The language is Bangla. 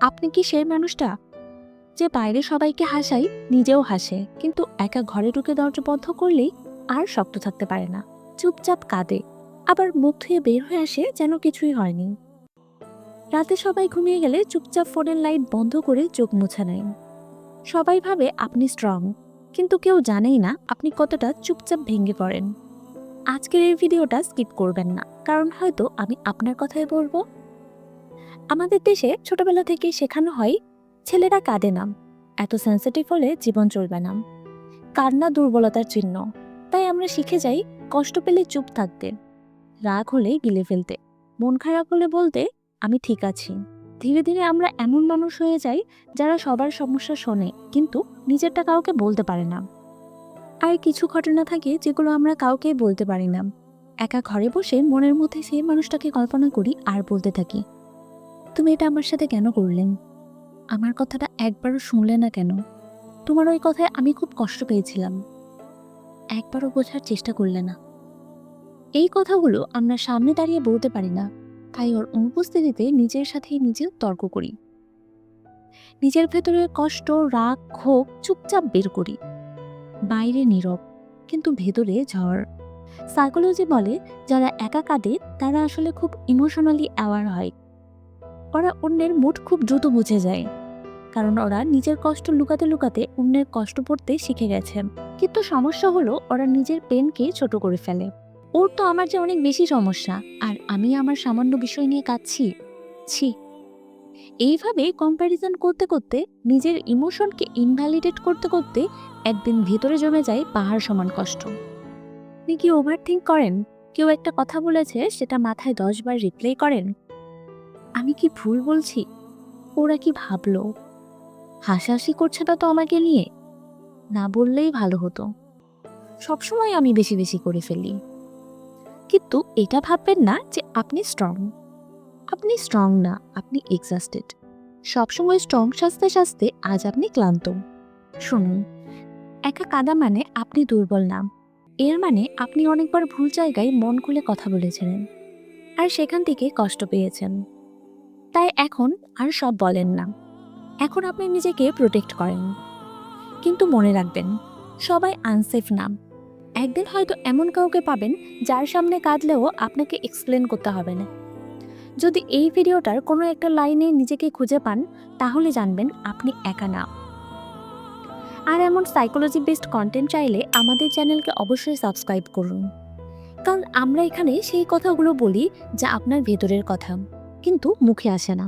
আপনি কি সেই মানুষটা যে বাইরে সবাইকে হাসায়, নিজেও হাসে, কিন্তু একা ঘরে ঢুকে দরজা বন্ধ করলেই আর শক্ত থাকতে পারে না, চুপচাপ কাঁদে, আবার মুখ ধুয়ে বের হয়ে আসে যেন কিছুই হয়নি। রাতে সবাই ঘুমিয়ে গেলে চুপচাপ ফোনের লাইট বন্ধ করে চোখ মুছে নেয়। সবাই ভাবে আপনি স্ট্রং, কিন্তু কেউ জানেই না আপনি কতটা চুপচাপ ভেঙে পড়েন। আজকের এই ভিডিওটা স্কিপ করবেন না, কারণ হয়তো আমি আপনার কথাই বলবো। আমাদের দেশে ছোটবেলা থেকেই শেখানো হয় ছেলেরা কাঁদে না, এত সেন্সিটিভ হলে জীবন চলবে না, কান্না দুর্বলতার চিহ্ন। তাই আমরা শিখে যাই কষ্ট পেলে চুপ থাকতে, রাগ হলে গিলে ফেলতে, মন খারাপ হলে বলতে আমি ঠিক আছি। ধীরে ধীরে আমরা এমন মানুষ হয়ে যাই যারা সবার সমস্যা শোনে কিন্তু নিজেরটা কাউকে বলতে পারে না। আর কিছু ঘটনা থাকে যেগুলো আমরা কাউকে বলতে পারি না। একা ঘরে বসে মনের মধ্যে সেই মানুষটাকে কল্পনা করি আর বলতে থাকি, তুমি এটা আমার সাথে কেন করলেন? আমার কথাটা একবারও শুনলে না কেন? তোমার ওই কথায় আমি খুব কষ্ট পেয়েছিলাম, একবারও বোঝার চেষ্টা করলে না। এই কথাগুলো আমরা সামনে দাঁড়িয়ে বলতে পারি না, তাই ওর অনুপস্থিতিতে নিজের সাথেই নিজে তর্ক করি। নিজের ভেতরে কষ্ট, রাগ, ক্ষোভ চুপচাপ বের করি। বাইরে নীরব, কিন্তু ভেতরে ঝড়। সাইকোলজি বলে যারা একা কাঁদে তারা আসলে খুব ইমোশনালি অ্যাওয়ার হয়। ওরা অন্যের মুড খুব দ্রুত বুঝে যায়, কারণ ওরা নিজের কষ্ট লুকাতে লুকাতে অন্যের কষ্ট পড়তে শিখে গেছে। কিন্তু সমস্যা হলো ওরা নিজের পেনকে ছোট করে ফেলে। ওর তো আমার যে অনেক বেশি সমস্যা, আর আমি আমার সামান্য বিষয় নিয়ে কাঁদছি। ছি। এইভাবে কম্প্যারিজন করতে করতে, নিজের ইমোশনকে ইনভ্যালিডেট করতে করতে একদিন ভেতরে জমে যায় পাহাড় সমান কষ্ট। আপনি কি ওভার থিঙ্ক করেন? কেউ একটা কথা বলেছে সেটা মাথায় 10 বার রিপ্লে করেন? আমি কি ভুল বলছি? ওরা কি ভাবলো? হাসাহাসি করছে না তো আমাকে নিয়ে? না বললেই ভালো হতো। সবসময় আমি বেশি বেশি করে ফেলি। কিন্তু এটা ভাববেন না যে আপনি স্ট্রং। আপনি স্ট্রং না, আপনি এক্সস্টেড। সবসময় স্ট্রং সাজতে সাজতে আজ আপনি ক্লান্ত। শুনুন, একা কাদা মানে আপনি দুর্বল না, এর মানে আপনি অনেকবার ভুল জায়গায় মন খুলে কথা বলেছিলেন, আর সেখান থেকে কষ্ট পেয়েছেন। তাই এখন আর সব বলেন না, এখন আপনি নিজেকে প্রোটেক্ট করেন। কিন্তু মনে রাখবেন, সবাই আনসেফ না। একদিন হয়তো এমন কাউকে পাবেন যার সামনে কাঁদলেও আপনাকে এক্সপ্লেন করতে হবে না। যদি এই ভিডিওটার কোনো একটা লাইনে নিজেকে খুঁজে পান, তাহলে জানবেন আপনি একা না। আর এমন সাইকোলজি বেসড কন্টেন্ট চাইলে আমাদের চ্যানেলকে অবশ্যই সাবস্ক্রাইব করুন, কারণ আমরা এখানে সেই কথাগুলো বলি যা আপনার ভেতরের কথা, কিন্তু মুখে আসে না।